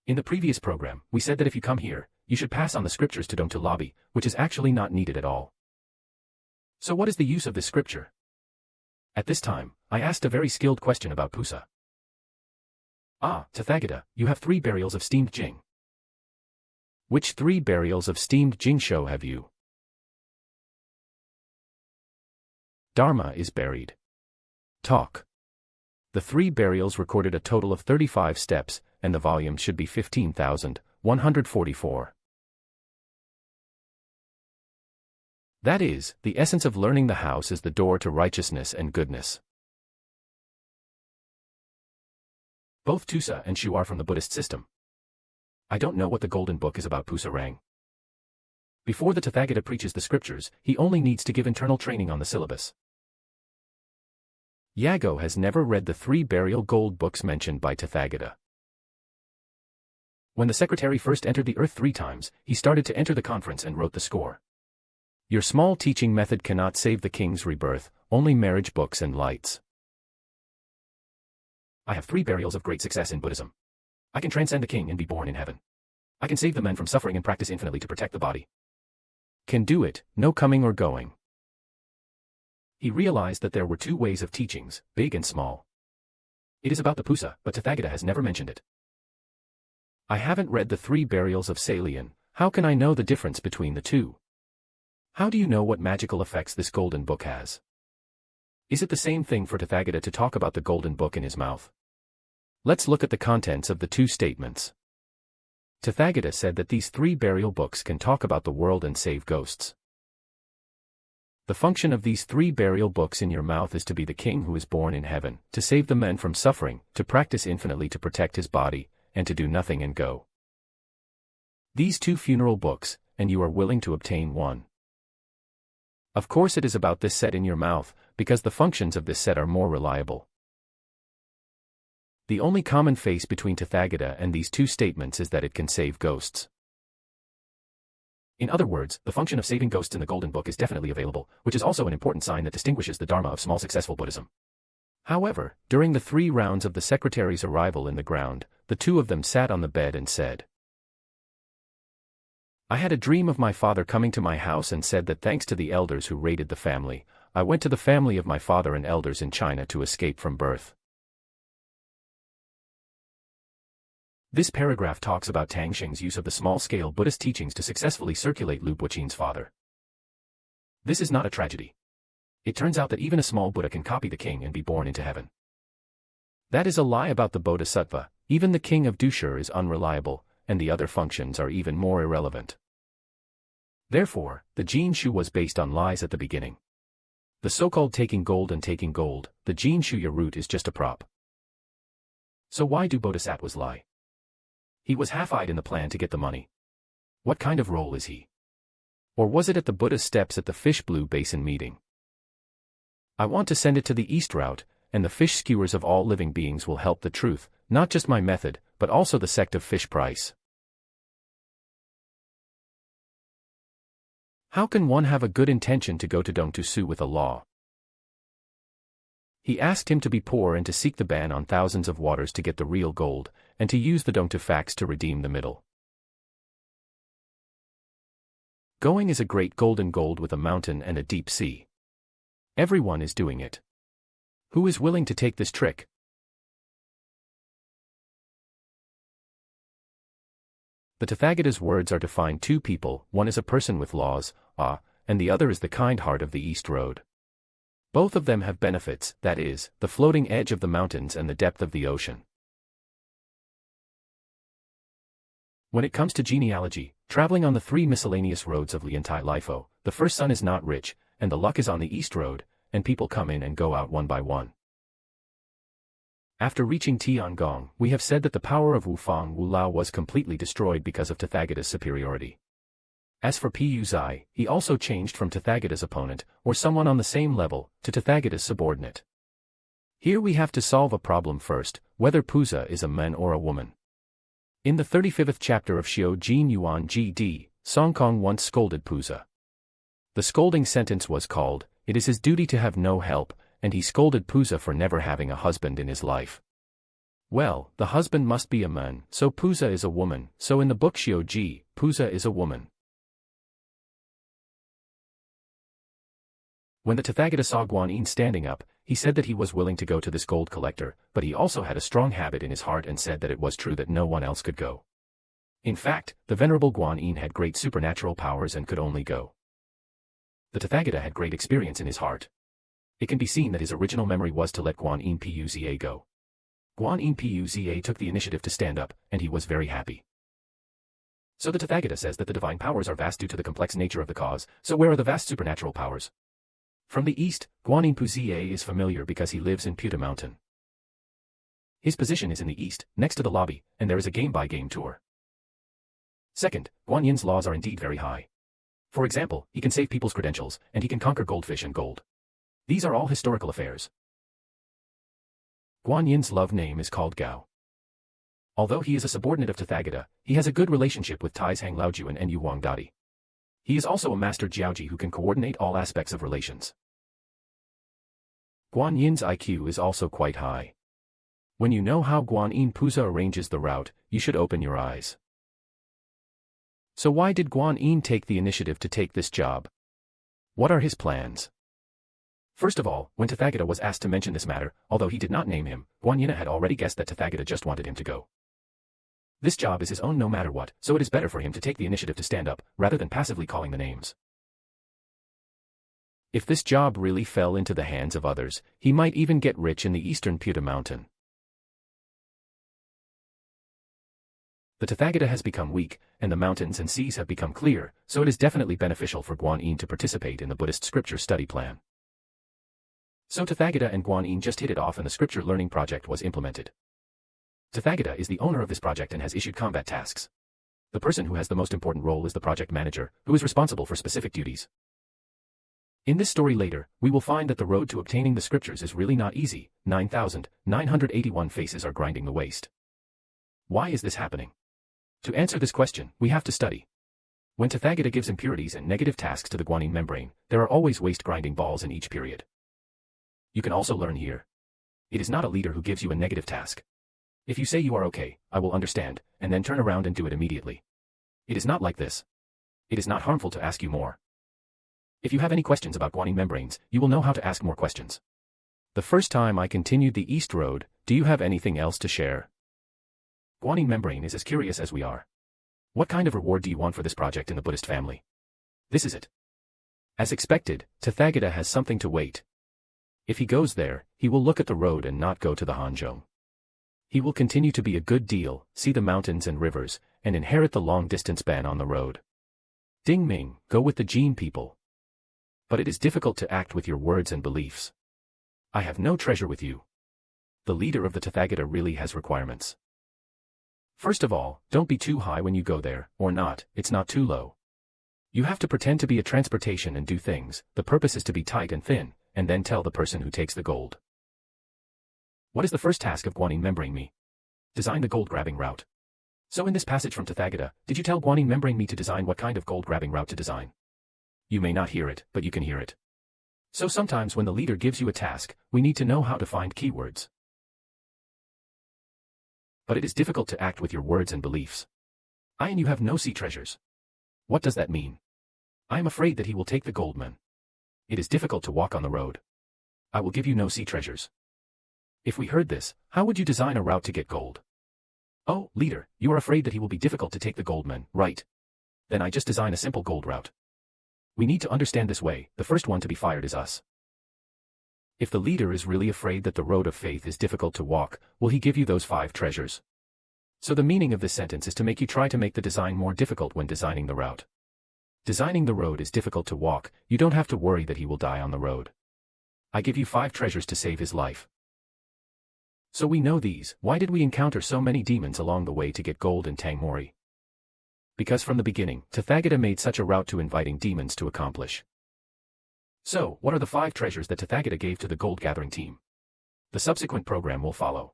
In the previous program, we said that if you come here, you should pass on the scriptures to Dongtu lobby, which is actually not needed at all. So what is the use of this scripture? At this time, I asked a very skilled question about Pusa. Ah, Tathagata, you have 3 burials of steamed jing. Which 3 burials of steamed jing show have you? Dharma is buried. Talk. The 3 burials recorded a total of 35 steps, and the volume should be 15,144. That is, the essence of learning the house is the door to righteousness and goodness. Both Tusa and Shu are from the Buddhist system. I don't know what the Golden Book is about Pusa Rang. Before the Tathagata preaches the scriptures, he only needs to give internal training on the syllabus. Yago has never read the 3 burial gold books mentioned by Tathagata. When the secretary first entered the earth 3 times, he started to enter the conference and wrote the score. Your small teaching method cannot save the king's rebirth, only marriage books and lights. I have 3 burials of great success in Buddhism. I can transcend the king and be born in heaven. I can save the men from suffering and practice infinitely to protect the body. Can do it, no coming or going. He realized that there were 2 ways of teachings, big and small. It is about the Pusa, but Tathagata has never mentioned it. I haven't read the 3 burials of Salian, how can I know the difference between the 2? How do you know what magical effects this golden book has? Is it the same thing for Tathagata to talk about the golden book in his mouth? Let's look at the contents of the 2 statements. Tathagata said that these 3 burial books can talk about the world and save ghosts. The function of these 3 burial books in your mouth is to be the king who is born in heaven, to save the men from suffering, to practice infinitely to protect his body, and to do nothing and go. These 2 funeral books, and you are willing to obtain one. Of course it is about this set in your mouth, because the functions of this set are more reliable. The only common face between Tathagata and these 2 statements is that it can save ghosts. In other words, the function of saving ghosts in the Golden Book is definitely available, which is also an important sign that distinguishes the Dharma of small successful Buddhism. However, during the 3 rounds of the secretary's arrival in the ground, the 2 of them sat on the bed and said, I had a dream of my father coming to my house and said that thanks to the elders who raided the family, I went to the family of my father and elders in China to escape from birth. This paragraph talks about Tang Xing's use of the small-scale Buddhist teachings to successfully circulate Lu Buqin's father. This is not a tragedy. It turns out that even a small Buddha can copy the king and be born into heaven. That is a lie about the Bodhisattva. Even the king of Dushur is unreliable, and the other functions are even more irrelevant. Therefore, the Jin Shu was based on lies at the beginning. The so-called taking gold, the Jin Shuya root is just a prop. So why do Bodhisattvas lie? He was half-eyed in the plan to get the money. What kind of role is he? Or was it at the Buddha's steps at the Fish Blue Basin meeting? I want to send it to the East route, and the fish skewers of all living beings will help the truth, not just my method, but also the sect of Fish Price. How can one have a good intention to go to Dongtu Su with a law? He asked him to be poor and to seek the ban on thousands of waters to get the real gold, and to use the Dongtu facts to redeem the middle. Going is a great golden gold with a mountain and a deep sea. Everyone is doing it. Who is willing to take this trick? The Tathagata's words are to find 2 people, one is a person with laws, and the other is the kind heart of the East Road. Both of them have benefits, that is, the floating edge of the mountains and the depth of the ocean. When it comes to genealogy, traveling on the 3 miscellaneous roads of Liantai Lifo, the first son is not rich, and the luck is on the East Road, and people come in and go out one by one. After reaching Tiangong, we have said that the power of Wufang Wulao was completely destroyed because of Tathagata's superiority. As for Pu Zai, he also changed from Tathagata's opponent, or someone on the same level, to Tathagata's subordinate. Here we have to solve a problem first, whether Pusa is a man or a woman. In the 35th chapter of Xiao Jin Yuan GD, Song Kong once scolded Pusa. The scolding sentence was called, "It is his duty to have no help," and he scolded Pusa for never having a husband in his life. Well, the husband must be a man, so Pusa is a woman, so in the book Shioji, Pusa is a woman. When the Tathagata saw Guanyin standing up, he said that he was willing to go to this gold collector, but he also had a strong habit in his heart and said that it was true that no one else could go. In fact, the Venerable Guanyin had great supernatural powers and could only go. The Tathagata had great experience in his heart. It can be seen that his original memory was to let Guanyin Puza go. Guanyin Puza took the initiative to stand up, and he was very happy. So the Tathagata says that the divine powers are vast due to the complex nature of the cause, so where are the vast supernatural powers? From the east, Guanyin Puza is familiar because he lives in Puta Mountain. His position is in the east, next to the lobby, and there is a game-by-game tour. Second, Guanyin's laws are indeed very high. For example, he can save people's credentials, and he can conquer goldfish and gold. These are all historical affairs. Guanyin's love name is called Gao. Although he is a subordinate of Tathagata, he has a good relationship with Tais Hang Laojuan and Yu Wangdadi. He is also a master Jiaoji who can coordinate all aspects of relations. Guanyin's IQ is also quite high. When you know how Guanyin Puza arranges the route, you should open your eyes. So why did Guanyin take the initiative to take this job? What are his plans? First of all, when Tathagata was asked to mention this matter, although he did not name him, Guanyin had already guessed that Tathagata just wanted him to go. This job is his own no matter what, so it is better for him to take the initiative to stand up, rather than passively calling the names. If this job really fell into the hands of others, he might even get rich in the eastern Puta Mountain. The Tathagata has become weak, and the mountains and seas have become clear, so it is definitely beneficial for Guanyin to participate in the Buddhist scripture study plan. So Tathagata and Guanyin just hit it off and the scripture learning project was implemented. Tathagata is the owner of this project and has issued combat tasks. The person who has the most important role is the project manager, who is responsible for specific duties. In this story later, we will find that the road to obtaining the scriptures is really not easy. 9,981 faces are grinding the waste. Why is this happening? To answer this question, we have to study. When Tathagata gives impurities and negative tasks to the Guanyin membrane, there are always waste grinding balls in each period. You can also learn here. It is not a leader who gives you a negative task. If you say you are okay, I will understand, and then turn around and do it immediately. It is not like this. It is not harmful to ask you more. If you have any questions about Guanyin membranes, you will know how to ask more questions. The first time I continued the East Road, do you have anything else to share? Guanyin membrane is as curious as we are. What kind of reward do you want for this project in the Buddhist family? This is it. As expected, Tathagata has something to wait. If he goes there, he will look at the road and not go to the Hanzhong. He will continue to be a good deal, see the mountains and rivers, and inherit the long-distance ban on the road. Ding Ming, go with the Jin people. But it is difficult to act with your words and beliefs. I have no treasure with you. The leader of the Tathagata really has requirements. First of all, don't be too high when you go there, or not, it's not too low. You have to pretend to be a transportation and do things, the purpose is to be tight and thin, and then tell the person who takes the gold. What is the first task of Guanyin membrane me? Design the gold-grabbing route. So in this passage from Tathagata, did you tell Guanyin membrane me to design what kind of gold-grabbing route to design? You may not hear it, but you can hear it. So sometimes when the leader gives you a task, we need to know how to find keywords. But it is difficult to act with your words and beliefs. I and you have no sea treasures. What does that mean? I am afraid that he will take the goldman. It is difficult to walk on the road. I will give you no sea treasures. If we heard this, how would you design a route to get gold? Oh, leader, you are afraid that he will be difficult to take the goldman, right? Then I just design a simple gold route. We need to understand this way, the first one to be fired is us. If the leader is really afraid that the road of faith is difficult to walk, will he give you those 5 treasures? So the meaning of this sentence is to make you try to make the design more difficult when designing the route. Designing the road is difficult to walk, you don't have to worry that he will die on the road. I give you 5 treasures to save his life. So we know these, why did we encounter so many demons along the way to get gold in Tangmori? Because from the beginning, Tathagata made such a route to inviting demons to accomplish. So, what are the 5 treasures that Tathagata gave to the gold-gathering team? The subsequent program will follow.